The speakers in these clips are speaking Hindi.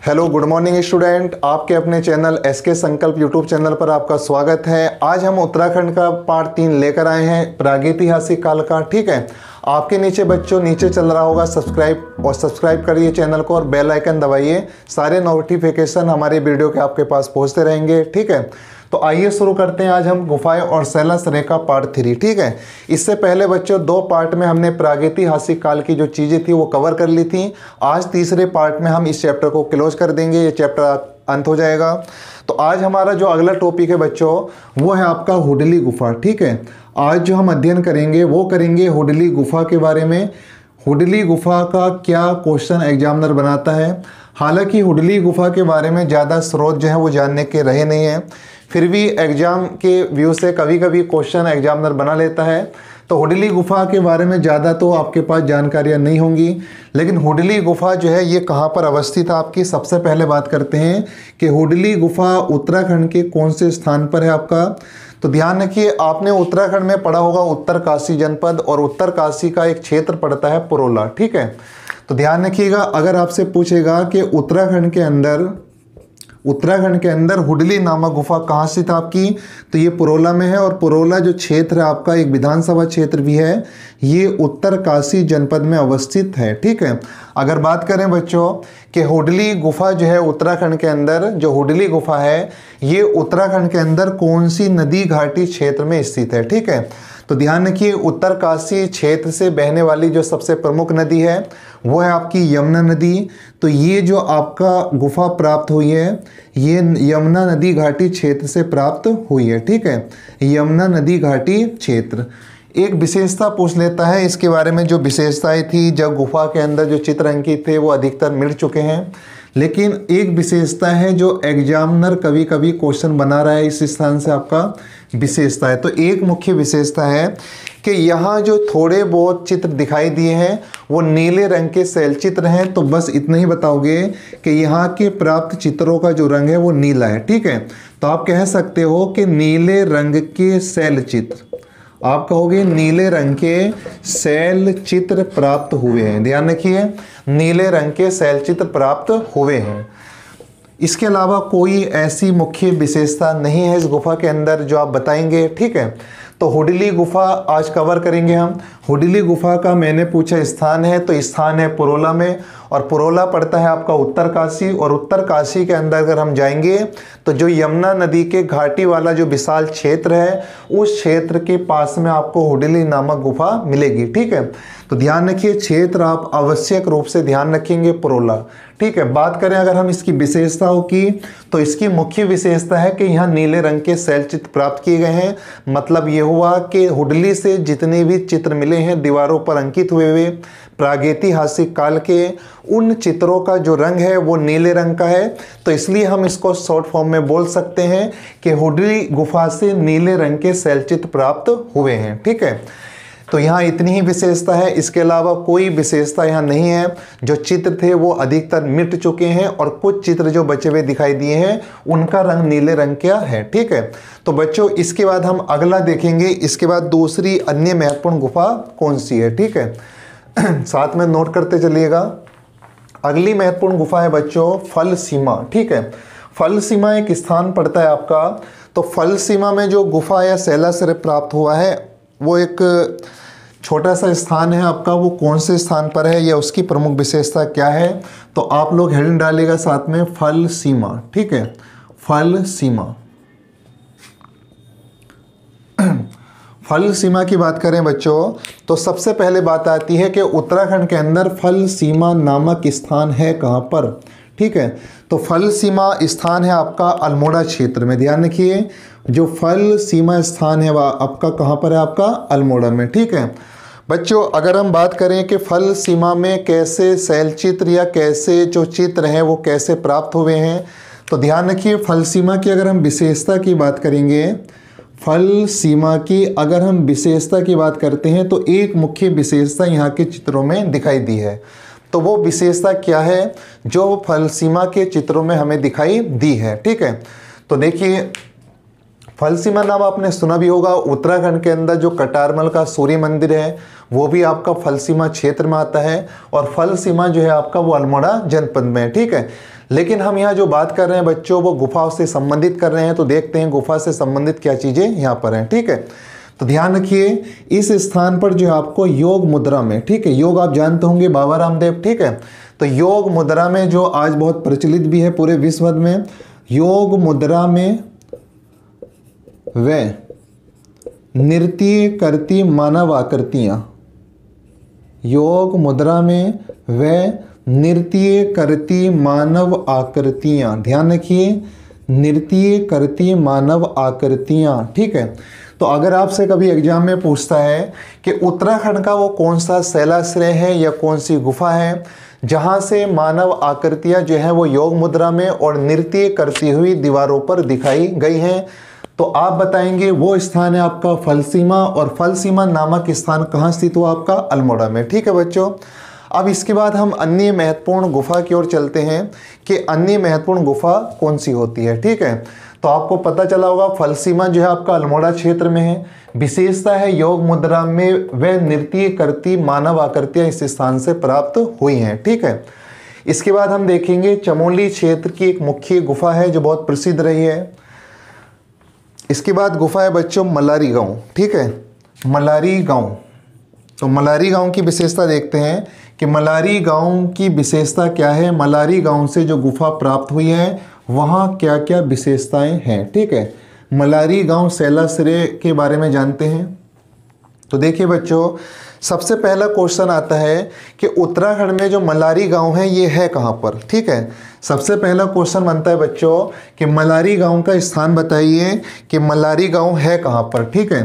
हेलो गुड मॉर्निंग स्टूडेंट, आपके अपने चैनल एसके संकल्प यूट्यूब चैनल पर आपका स्वागत है। आज हम उत्तराखंड का पार्ट 3 लेकर आए हैं, प्रागैतिहासिक काल का। ठीक है, आपके नीचे बच्चों नीचे चल रहा होगा सब्सक्राइब करिए चैनल को और बेल आइकन दबाइए। सारे नोटिफिकेशन हमारे वीडियो के आपके पास पहुंचते रहेंगे। ठीक है, तो आइए शुरू करते हैं। आज हम गुफाएं और शैलस रेखा पार्ट 3। ठीक है, इससे पहले बच्चों 2 पार्ट में हमने प्रागैतिहासिक काल की जो चीज़ें थी वो कवर कर ली थी। आज तीसरे पार्ट में हम इस चैप्टर को क्लोज कर देंगे, ये चैप्टर अंत हो जाएगा। तो आज हमारा जो अगला टॉपिक है बच्चों वो है आपका हुडली गुफा। ठीक है, आज जो हम अध्ययन करेंगे वो करेंगे हुडली गुफा के बारे में। हुडली गुफा का क्या क्वेश्चन एग्जामिनर बनाता है। हालांकि हुडली गुफा के बारे में ज़्यादा स्रोत जो है वो जानने के रहे नहीं हैं, फिर भी एग्ज़ाम के व्यू से कभी कभी क्वेश्चन एग्जामिनर बना लेता है। तो हुडली गुफा के बारे में ज़्यादा तो आपके पास जानकारियाँ नहीं होंगी, लेकिन हुडली गुफा जो है ये कहाँ पर अवस्थित है आपकी। सबसे पहले बात करते हैं कि हुडली गुफा उत्तराखंड के कौन से स्थान पर है आपका। तो ध्यान रखिए, आपने उत्तराखंड में पढ़ा होगा उत्तरकाशी जनपद, और उत्तरकाशी का एक क्षेत्र पड़ता है पुरोला। ठीक है, तो ध्यान रखिएगा, अगर आपसे पूछेगा कि उत्तराखंड के अंदर हुडली नामक गुफा कहाँ स्थित आपकी, तो ये पुरोला में है। और पुरोला जो क्षेत्र है आपका एक विधानसभा क्षेत्र भी है, ये उत्तरकाशी जनपद में अवस्थित है। ठीक है, अगर बात करें बच्चों कि हुडली गुफा जो है उत्तराखंड के अंदर, जो हुडली गुफा है ये उत्तराखंड के अंदर कौन सी नदी घाटी क्षेत्र में स्थित है। ठीक है, तो ध्यान रखिए, उत्तरकाशी क्षेत्र से बहने वाली जो सबसे प्रमुख नदी है वो है आपकी यमुना नदी। तो ये जो आपका गुफा प्राप्त हुई है ये यमुना नदी घाटी क्षेत्र से प्राप्त हुई है। ठीक है, यमुना नदी घाटी क्षेत्र। एक विशेषता पूछ लेता है इसके बारे में, जो विशेषताएं थी जब गुफा के अंदर जो चित्र अंकित थे वो अधिकतर मिट चुके हैं, लेकिन एक विशेषता है जो एग्जामिनर कभी कभी क्वेश्चन बना रहा है इस स्थान से आपका विशेषता है। तो एक मुख्य विशेषता है कि यहाँ जो थोड़े बहुत चित्र दिखाई दिए हैं वो नीले रंग के शैल चित्र हैं। तो बस इतना ही बताओगे कि यहाँ के प्राप्त चित्रों का जो रंग है वो नीला है। ठीक है, तो आप कह सकते हो कि नीले रंग के शैल चित्र, आप कहोगे नीले रंग के शैल चित्र प्राप्त हुए हैं। ध्यान रखिए, नीले रंग के शैल चित्र प्राप्त हुए हैं। इसके अलावा कोई ऐसी मुख्य विशेषता नहीं है इस गुफा के अंदर जो आप बताएंगे। ठीक है, तो हुडली गुफा आज कवर करेंगे हम। हुडली गुफा का मैंने पूछा स्थान है, तो स्थान है पुरोला में, और पुरोला पड़ता है आपका उत्तरकाशी। और उत्तरकाशी के अंदर अगर हम जाएंगे तो जो यमुना नदी के घाटी वाला जो विशाल क्षेत्र है उस क्षेत्र के पास में आपको हुडली नामक गुफा मिलेगी। ठीक है, तो ध्यान रखिए, क्षेत्र आप आवश्यक रूप से ध्यान रखेंगे पुरोला। ठीक है, बात करें अगर हम इसकी विशेषताओं की, तो इसकी मुख्य विशेषता है कि यहाँ नीले रंग के शैल चित्र प्राप्त किए गए हैं। मतलब ये हुआ कि हुडली से जितने भी चित्र मिले हैं दीवारों पर अंकित हुए प्रागैतिहासिक काल के, उन चित्रों का जो रंग है वो नीले रंग का है। तो इसलिए हम इसको शॉर्ट फॉर्म में बोल सकते हैं कि हुडली गुफा से नीले रंग के शैल चित्र प्राप्त हुए हैं। ठीक है, तो यहाँ इतनी ही विशेषता है, इसके अलावा कोई विशेषता यहाँ नहीं है। जो चित्र थे वो अधिकतर मिट चुके हैं, और कुछ चित्र जो बचे हुए दिखाई दिए हैं उनका रंग नीले रंग का है। ठीक है, तो बच्चों इसके बाद हम अगला देखेंगे, इसके बाद दूसरी अन्य महत्वपूर्ण गुफा कौन सी है। ठीक है, साथ में नोट करते चलिएगा। अगली महत्वपूर्ण गुफा है बच्चों फल सीमा। ठीक है, फल सीमा एक स्थान पड़ता है आपका। तो फल सीमा में जो गुफा या शैलाश्रय प्राप्त हुआ है वो एक छोटा सा स्थान है आपका। वो कौन से स्थान पर है या उसकी प्रमुख विशेषता क्या है, तो आप लोग हेडिंग डालिएगा साथ में फल सीमा। ठीक है, फल सीमा। फल सीमा की बात करें बच्चों तो सबसे पहले बात आती है कि उत्तराखंड के अंदर फल सीमा नामक स्थान है कहाँ पर। ठीक है, तो फल सीमा स्थान है आपका अल्मोड़ा क्षेत्र में। ध्यान रखिए, जो फल सीमा स्थान है वह आपका कहाँ पर है, आपका अल्मोड़ा में। ठीक है बच्चों, अगर हम बात करें कि फल सीमा में कैसे शैल चित्र या कैसे जो चित्र हैं वो कैसे प्राप्त हुए हैं, तो ध्यान रखिए, फल सीमा की अगर हम विशेषता की बात करेंगे, फल सीमा की अगर हम विशेषता की बात करते हैं तो एक मुख्य विशेषता यहाँ के चित्रों में दिखाई दी है। तो वो विशेषता क्या है जो फल सीमा के चित्रों में हमें दिखाई दी है। ठीक है, तो देखिए, फल सीमा नाम आपने सुना भी होगा। उत्तराखंड के अंदर जो कटारमल का सूर्य मंदिर है वो भी आपका फल सीमा क्षेत्र में आता है, और फल सीमा जो है आपका वो अल्मोड़ा जनपद में है। ठीक है, लेकिन हम यहाँ जो बात कर रहे हैं बच्चों वो गुफाओं से संबंधित कर रहे हैं, तो देखते हैं गुफा से संबंधित क्या चीज़ें यहाँ पर हैं। ठीक है, तो ध्यान रखिए इस स्थान पर जो है आपको योग मुद्रा में, ठीक है, योग आप जानते होंगे बाबा रामदेव, ठीक है, तो योग मुद्रा में जो आज बहुत प्रचलित भी है पूरे विश्व में, योग मुद्रा में वे नृत्य करती मानव आकृतियां, योग मुद्रा में वे नृत्य करती मानव आकृतियां, ध्यान रखिए नृत्य करती मानव आकृतियां। ठीक है, तो अगर आपसे कभी एग्जाम में पूछता है कि उत्तराखंड का वो कौन सा शैलाश्रय है या कौन सी गुफा है जहाँ से मानव आकृतियाँ जो है वो योग मुद्रा में और नृत्य करती हुई दीवारों पर दिखाई गई हैं, तो आप बताएंगे वो स्थान है आपका फलसीमा, और फलसीमा नामक स्थान कहाँ स्थित हुआ आपका अल्मोड़ा में। ठीक है बच्चों, अब इसके बाद हम अन्य महत्वपूर्ण गुफा की ओर चलते हैं कि अन्य महत्वपूर्ण गुफा कौन सी होती है। ठीक है, तो आपको पता चला होगा फलसीमा जो है आपका अल्मोड़ा क्षेत्र में है, विशेषता है योग मुद्रा में वह नृत्य करती मानव आकृतियां इस स्थान से प्राप्त हुई हैं। ठीक है, इसके बाद हम देखेंगे चमोली क्षेत्र की एक मुख्य गुफा है जो बहुत प्रसिद्ध रही है। इसके बाद गुफा है बच्चों मलारी गांव। ठीक है, मलारी गांव, तो मलारी गांव की विशेषता देखते हैं कि मलारी गांव की विशेषता क्या है, मलारी गांव से जो गुफा प्राप्त हुई है वहाँ क्या क्या विशेषताएं हैं। ठीक है, मलारी गांव शैलाश्रय के बारे में जानते हैं। तो देखिए बच्चों, सबसे पहला क्वेश्चन आता है कि उत्तराखंड में जो मलारी गांव है ये है कहाँ पर। ठीक है, सबसे पहला क्वेश्चन बनता है बच्चों कि मलारी गांव का स्थान बताइए कि मलारी गांव है कहाँ पर। ठीक है,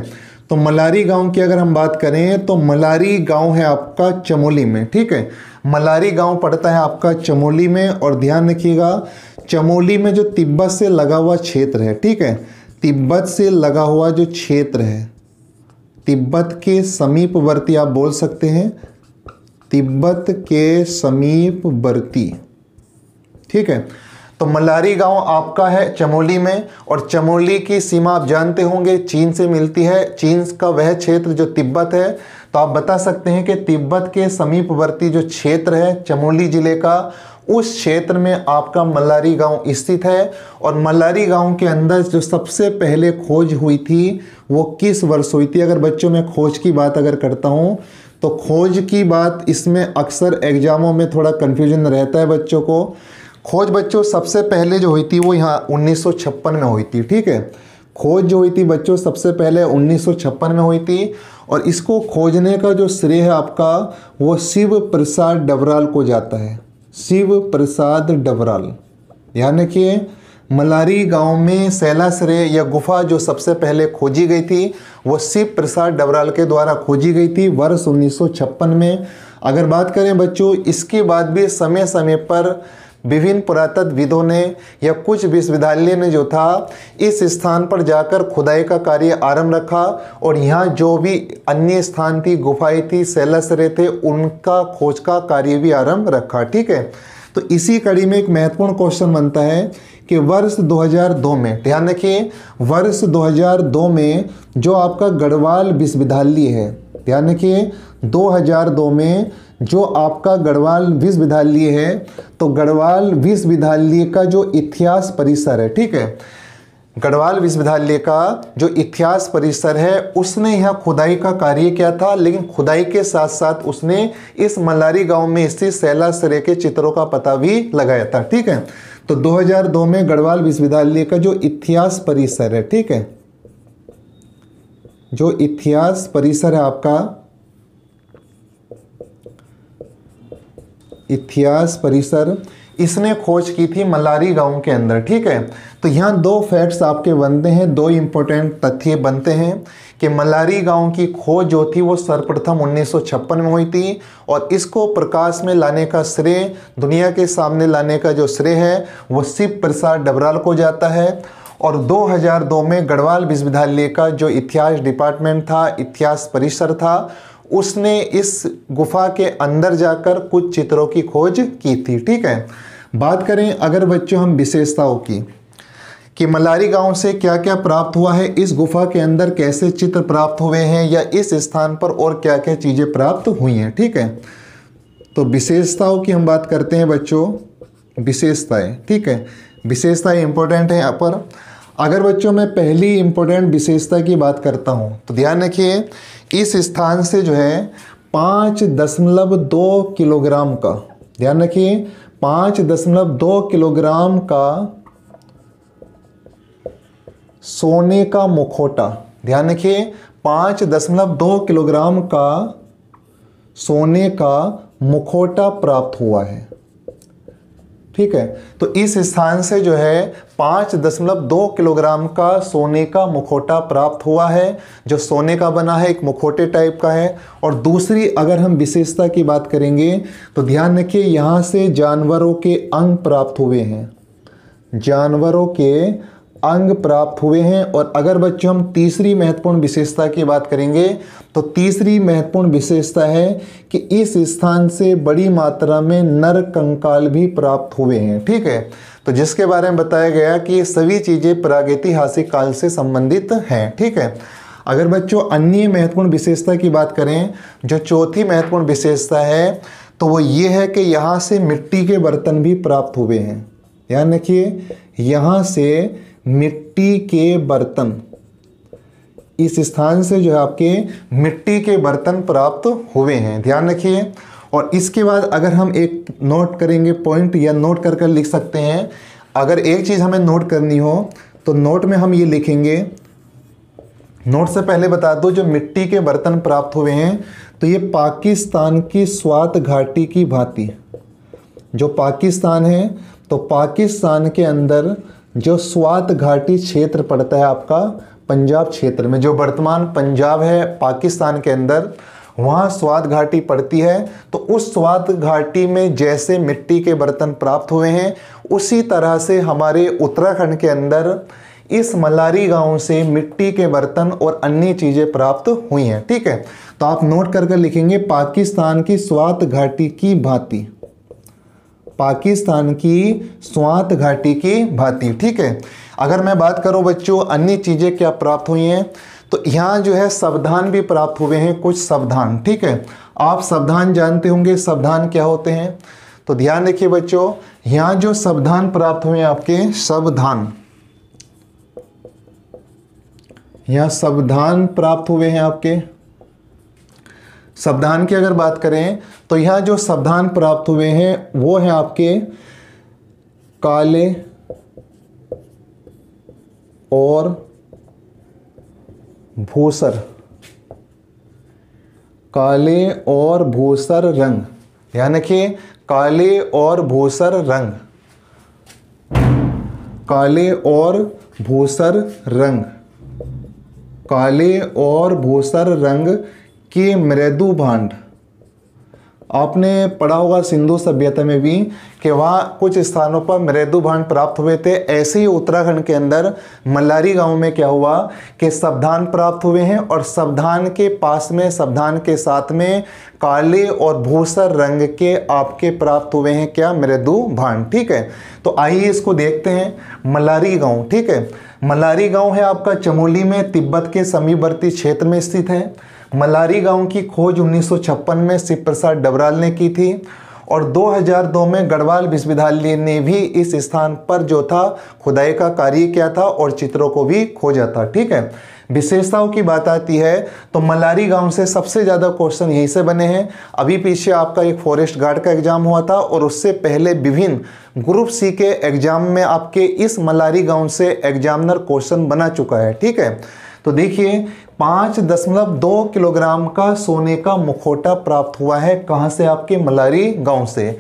तो मलारी गांव की अगर हम बात करें तो मलारी गांव है आपका चमोली में। ठीक है, मलारी गांव पड़ता है आपका चमोली में, और ध्यान रखिएगा चमोली में जो तिब्बत से लगा हुआ क्षेत्र है, ठीक है, तिब्बत से लगा हुआ जो क्षेत्र है, तिब्बत के समीपवर्ती आप बोल सकते हैं, तिब्बत के समीपवर्ती। ठीक है, तो मलारी गांव आपका है चमोली में, और चमोली की सीमा आप जानते होंगे चीन से मिलती है, चीन का वह क्षेत्र जो तिब्बत है, तो आप बता सकते हैं कि तिब्बत के समीपवर्ती जो क्षेत्र है चमोली जिले का, उस क्षेत्र में आपका मलारी गांव स्थित है। और मलारी गांव के अंदर जो सबसे पहले खोज हुई थी वो किस वर्ष हुई थी। अगर बच्चों में खोज की बात अगर करता हूं तो खोज की बात इसमें अक्सर एग्जामों में थोड़ा कन्फ्यूजन रहता है बच्चों को। खोज बच्चों सबसे पहले जो हुई थी वो यहाँ 1956 में हुई थी। ठीक है, खोज जो हुई थी बच्चों सबसे पहले 1956 में हुई थी, और इसको खोजने का जो श्रेय है आपका वो शिव प्रसाद डबराल को जाता है, शिव प्रसाद डबराल। ध्यान रखिए मलारी गांव में शैलाश्रय या गुफा जो सबसे पहले खोजी गई थी वो शिव प्रसाद डबराल के द्वारा खोजी गई थी वर्ष 1956 में। अगर बात करें बच्चों इसके बाद भी समय समय पर विभिन्न पुरातत्वविदों ने या कुछ विश्वविद्यालय ने जो था इस स्थान पर जाकर खुदाई का कार्य आरंभ रखा, और यहाँ जो भी अन्य स्थान थी, गुफाएं थी, शैलाश्रय थे, उनका खोज का कार्य भी आरंभ रखा। ठीक है, तो इसी कड़ी में एक महत्वपूर्ण क्वेश्चन बनता है कि वर्ष 2002 में, ध्यान रखिए वर्ष 2002 में जो आपका गढ़वाल विश्वविद्यालय है, ध्यान रखिए 2002 में जो आपका गढ़वाल विश्वविद्यालय है, तो गढ़वाल विश्वविद्यालय का जो इतिहास परिसर है, ठीक है, गढ़वाल विश्वविद्यालय का जो इतिहास परिसर है उसने यहाँ खुदाई का कार्य किया था, लेकिन खुदाई के साथ साथ उसने इस मलारी गांव में स्थित शैलाश्रय के चित्रों का पता भी लगाया था। ठीक है, तो 2002 में गढ़वाल विश्वविद्यालय का जो इतिहास परिसर है, ठीक है, जो इतिहास परिसर है आपका, इतिहास परिसर, इसने खोज की थी मलारी गांव के अंदर। ठीक है, तो यहाँ दो फैक्ट्स आपके बनते हैं, दो इंपॉर्टेंट तथ्य बनते हैं कि मलारी गांव की खोज जो थी वो सर्वप्रथम 1956 में हुई थी, और इसको प्रकाश में लाने का श्रेय, दुनिया के सामने लाने का जो श्रेय है वो शिव प्रसाद डबराल को जाता है। और 2002 में गढ़वाल विश्वविद्यालय का जो इतिहास डिपार्टमेंट था, इतिहास परिसर था, उसने इस गुफा के अंदर जाकर कुछ चित्रों की खोज की थी। ठीक है, बात करें अगर बच्चों हम विशेषताओं की कि मलारी गांव से क्या क्या प्राप्त हुआ है, इस गुफा के अंदर कैसे चित्र प्राप्त हुए हैं, या इस स्थान पर और क्या क्या चीज़ें प्राप्त हुई हैं। ठीक है, तो विशेषताओं की हम बात करते हैं बच्चों विशेषताएं, ठीक है, विशेषताएं इंपॉर्टेंट है यहाँ पर। अगर बच्चों मैं पहली इंपॉर्टेंट विशेषता की बात करता हूँ तो ध्यान रखिए, इस स्थान से जो है 5.2 किलोग्राम का, ध्यान रखिए 5.2 किलोग्राम का सोने का मुखौटा, ध्यान रखिए 5.2 किलोग्राम का सोने का मुखौटा प्राप्त हुआ है, ठीक है। तो इस स्थान से जो है 5.2 किलोग्राम का सोने का मुखौटा प्राप्त हुआ है, जो सोने का बना है, एक मुखौटे टाइप का है। और दूसरी अगर हम विशेषता की बात करेंगे तो ध्यान रखिए यहाँ से जानवरों के अंग प्राप्त हुए हैं, जानवरों के अंग प्राप्त हुए हैं। और अगर बच्चों हम तीसरी महत्वपूर्ण विशेषता की बात करेंगे तो तीसरी महत्वपूर्ण विशेषता है कि इस स्थान से बड़ी मात्रा में नर कंकाल भी प्राप्त हुए हैं, ठीक है। तो जिसके बारे में बताया गया कि ये सभी चीज़ें प्रागैतिहासिक काल से संबंधित हैं, ठीक है। अगर बच्चों अन्य महत्वपूर्ण विशेषता की बात करें, जो चौथी महत्वपूर्ण विशेषता है तो वो ये है कि यहाँ से मिट्टी के बर्तन भी प्राप्त हुए हैं। ध्यान रखिए यहाँ से मिट्टी के बर्तन, इस स्थान से जो है आपके मिट्टी के बर्तन प्राप्त हुए हैं, ध्यान रखिए। और इसके बाद अगर हम एक नोट करेंगे पॉइंट, या नोट कर कर लिख सकते हैं। अगर एक चीज़ हमें नोट करनी हो तो नोट में हम ये लिखेंगे, नोट से पहले बता दो, जो मिट्टी के बर्तन प्राप्त हुए हैं तो ये पाकिस्तान की स्वात घाटी की भांति, जो पाकिस्तान है तो पाकिस्तान के अंदर जो स्वात घाटी क्षेत्र पड़ता है आपका पंजाब क्षेत्र में, जो वर्तमान पंजाब है पाकिस्तान के अंदर, वहाँ स्वात घाटी पड़ती है। तो उस स्वात घाटी में जैसे मिट्टी के बर्तन प्राप्त हुए हैं, उसी तरह से हमारे उत्तराखंड के अंदर इस मल्लारी गांव से मिट्टी के बर्तन और अन्य चीज़ें प्राप्त हुई हैं, ठीक है। तो आप नोट कर लिखेंगे पाकिस्तान की स्वात घाटी की भांति, पाकिस्तान की स्वात घाटी की भांति, ठीक है। अगर मैं बात करूं बच्चों अन्य चीज़ें क्या प्राप्त हुई हैं तो यहाँ जो है संविधान भी प्राप्त हुए हैं, कुछ संविधान, ठीक है। आप संविधान जानते होंगे, संविधान क्या होते हैं, तो ध्यान रखिए बच्चों, यहाँ जो संविधान प्राप्त हुए हैं आपके संविधान, यहाँ संविधान प्राप्त हुए हैं आपके। संविधान की अगर बात करें तो यहाँ जो संविधान प्राप्त हुए हैं वो हैं आपके काले और भूसर, काले और भूसर रंग, ध्यान रखिए काले और भूसर रंग, काले और भूसर रंग, काले और भूसर रंग के मृदु भांड। आपने पढ़ा होगा सिंधु सभ्यता में भी कि वहाँ कुछ स्थानों पर मृदु भांड प्राप्त हुए थे। ऐसे ही उत्तराखंड के अंदर मल्लारी गांव में क्या हुआ कि संविधान प्राप्त हुए हैं, और संविधान के पास में, संविधान के साथ में काले और भूसर रंग के आपके प्राप्त हुए हैं क्या, मृदु भांड, ठीक है। तो आइए इसको देखते हैं। मल्लारी गांव, ठीक है, मल्लारी गांव है आपका चमोली में, तिब्बत के समीपवर्ती क्षेत्र में स्थित है। मल्लारी गांव की खोज 1956 में शिव प्रसाद डबराल ने की थी, और 2002 में गढ़वाल विश्वविद्यालय ने भी इस स्थान पर जो था खुदाई का कार्य किया था और चित्रों को भी खोजा था, ठीक है। विशेषताओं की बात आती है तो मल्लारी गांव से सबसे ज़्यादा क्वेश्चन यहीं से बने हैं। अभी पीछे आपका एक फॉरेस्ट गार्ड का एग्जाम हुआ था, और उससे पहले विभिन्न ग्रुप सी के एग्जाम में आपके इस मल्लारी गांव से एग्जामिनर क्वेश्चन बना चुका है, ठीक है। तो देखिए 5.2 किलोग्राम का सोने का मुखौटा प्राप्त हुआ है, कहाँ से, आपके मल्लारी गांव से।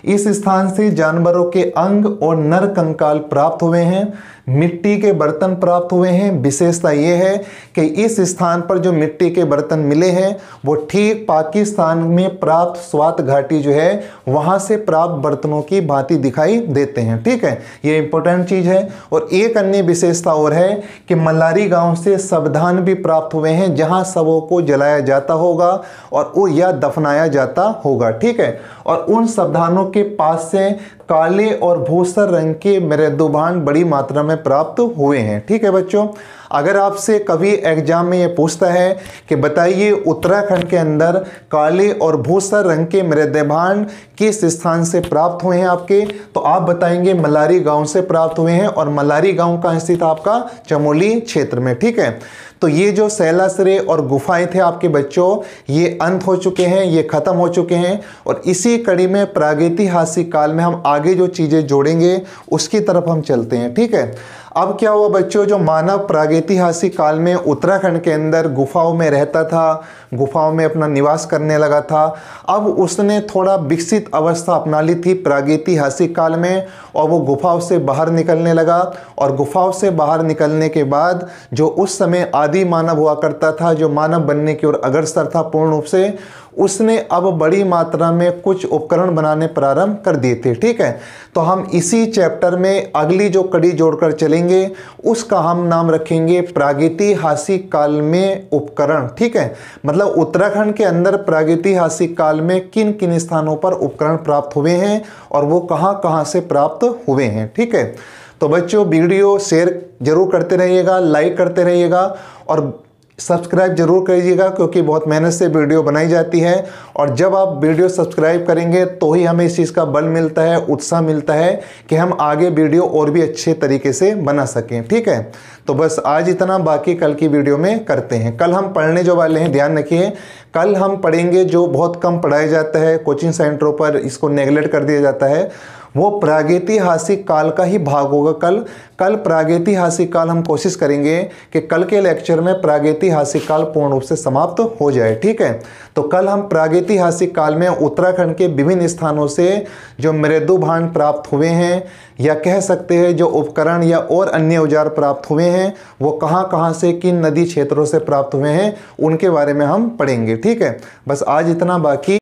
इस स्थान से जानवरों के अंग और नर कंकाल प्राप्त हुए हैं, मिट्टी के बर्तन प्राप्त हुए हैं। विशेषता ये है कि इस स्थान पर जो मिट्टी के बर्तन मिले हैं वो ठीक पाकिस्तान में प्राप्त स्वात घाटी जो है वहाँ से प्राप्त बर्तनों की भांति दिखाई देते हैं, ठीक है। ये इंपॉर्टेंट चीज़ है। और एक अन्य विशेषता और है कि मल्लारी गांव से संविधान भी प्राप्त हुए हैं, जहाँ शवों को जलाया जाता होगा और या दफनाया जाता होगा, ठीक है। और उन संविधानों के पास से काले और भूसर रंग के मृदु भांड बड़ी मात्रा में प्राप्त हुए हैं, ठीक है बच्चों। अगर आपसे कभी एग्जाम में ये पूछता है कि बताइए उत्तराखंड के अंदर काले और भूसर रंग के मृदेभांड किस स्थान से प्राप्त हुए हैं आपके, तो आप बताएंगे मलारी गांव से प्राप्त हुए हैं। और मलारी गांव कहाँ स्थित आपका, चमोली क्षेत्र में, ठीक है। तो ये जो शैलाश्रय और गुफाएं थे आपके बच्चों, ये अंत हो चुके हैं, ये खत्म हो चुके हैं। और इसी कड़ी में प्रागैतिहासिक काल में हम आगे जो चीजें जोड़ेंगे उसकी तरफ हम चलते हैं, ठीक है। अब क्या हुआ बच्चों, जो मानव प्रागैतिहासिक काल में उत्तराखंड के अंदर गुफाओं में रहता था, गुफाओं में अपना निवास करने लगा था, अब उसने थोड़ा विकसित अवस्था अपना ली थी प्रागैतिहासिक काल में, और वो गुफाओं से बाहर निकलने लगा। और गुफाओं से बाहर निकलने के बाद जो उस समय आदि मानव हुआ करता था, जो मानव बनने की ओर अग्रसर था पूर्ण रूप से, उसने अब बड़ी मात्रा में कुछ उपकरण बनाने प्रारंभ कर दिए थे, ठीक है। तो हम इसी चैप्टर में अगली जो कड़ी जोड़कर चलेंगे उसका हम नाम रखेंगे प्रागैतिहासिक काल में उपकरण, ठीक है। मतलब उत्तराखंड के अंदर प्रागैतिहासिक काल में किन किन स्थानों पर उपकरण प्राप्त हुए हैं और वो कहां कहां से प्राप्त हुए हैं, ठीक है। तो बच्चों वीडियो शेयर जरूर करते रहिएगा, लाइक करते रहिएगा और सब्सक्राइब जरूर करिएगा, क्योंकि बहुत मेहनत से वीडियो बनाई जाती है। और जब आप वीडियो सब्सक्राइब करेंगे तो ही हमें इस चीज़ का बल मिलता है, उत्साह मिलता है कि हम आगे वीडियो और भी अच्छे तरीके से बना सकें, ठीक है। तो बस आज इतना, बाकी कल की वीडियो में करते हैं। कल हम पढ़ने जो वाले हैं, ध्यान रखिए, कल हम पढ़ेंगे जो बहुत कम पढ़ाया जाता है कोचिंग सेंटरों पर, इसको नेगलेक्ट कर दिया जाता है, वो प्रागैतिहासिक काल का ही भाग होगा। कल प्रागैतिहासिक काल हम कोशिश करेंगे कि कल के लेक्चर में प्रागैतिहासिक काल पूर्ण रूप से समाप्त हो जाए, ठीक है। तो कल हम प्रागैतिहासिक काल में उत्तराखंड के विभिन्न स्थानों से जो मृदेभांड प्राप्त हुए हैं, या कह सकते हैं जो उपकरण या और अन्य औजार प्राप्त हुए हैं, वो कहाँ कहाँ से, किन नदी क्षेत्रों से प्राप्त हुए हैं, उनके बारे में हम पढ़ेंगे, ठीक है। बस आज इतना, बाकी